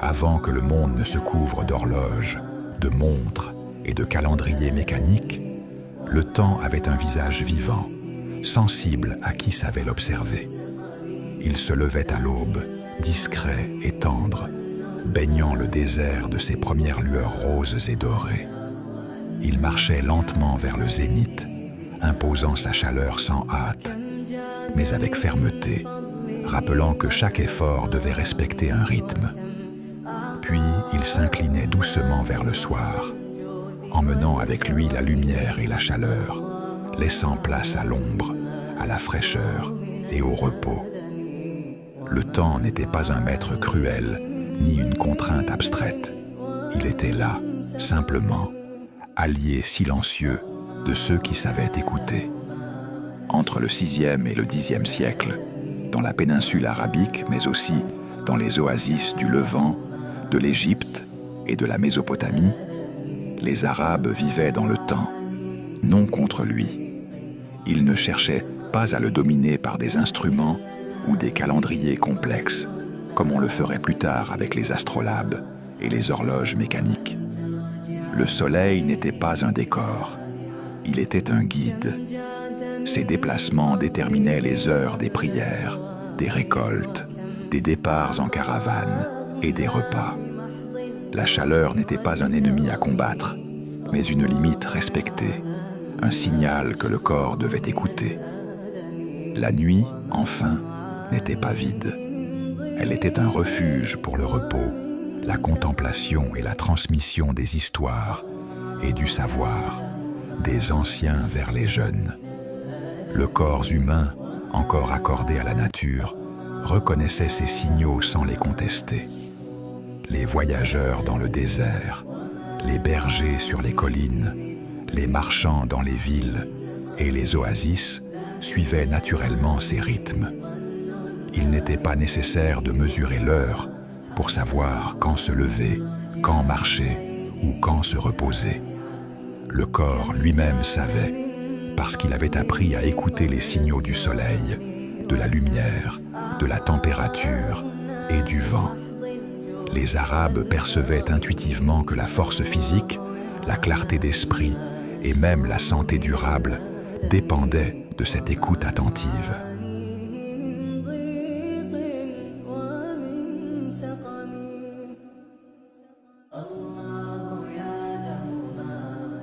Avant que le monde ne se couvre d'horloges, de montres et de calendriers mécaniques, le temps avait un visage vivant, sensible à qui savait l'observer. Il se levait à l'aube, discret et tendre, baignant le désert de ses premières lueurs roses et dorées. Il marchait lentement vers le zénith, imposant sa chaleur sans hâte, mais avec fermeté, rappelant que chaque effort devait respecter un rythme. Puis il s'inclinait doucement vers le soir, emmenant avec lui la lumière et la chaleur, laissant place à l'ombre, à la fraîcheur et au repos. Le temps n'était pas un maître cruel, ni une contrainte abstraite. Il était là, simplement, allié silencieux de ceux qui savaient écouter. Entre le 6e et le 10e siècle, dans la péninsule arabique, mais aussi dans les oasis du Levant, de l'Égypte et de la Mésopotamie, les Arabes vivaient dans le temps, non contre lui. Ils ne cherchaient pas à le dominer par des instruments ou des calendriers complexes, comme on le ferait plus tard avec les astrolabes et les horloges mécaniques. Le soleil n'était pas un décor, il était un guide. Ses déplacements déterminaient les heures des prières, des récoltes, des départs en caravane et des repas. La chaleur n'était pas un ennemi à combattre, mais une limite respectée, un signal que le corps devait écouter. La nuit, enfin, n'était pas vide. Elle était un refuge pour le repos, la contemplation et la transmission des histoires et du savoir, des anciens vers les jeunes. Le corps humain, encore accordé à la nature, reconnaissait ces signaux sans les contester. Les voyageurs dans le désert, les bergers sur les collines, les marchands dans les villes et les oasis suivaient naturellement ces rythmes. Il n'était pas nécessaire de mesurer l'heure pour savoir quand se lever, quand marcher ou quand se reposer. Le corps lui-même savait, parce qu'il avait appris à écouter les signaux du soleil, de la lumière, de la température et du vent. Les Arabes percevaient intuitivement que la force physique, la clarté d'esprit et même la santé durable dépendaient de cette écoute attentive.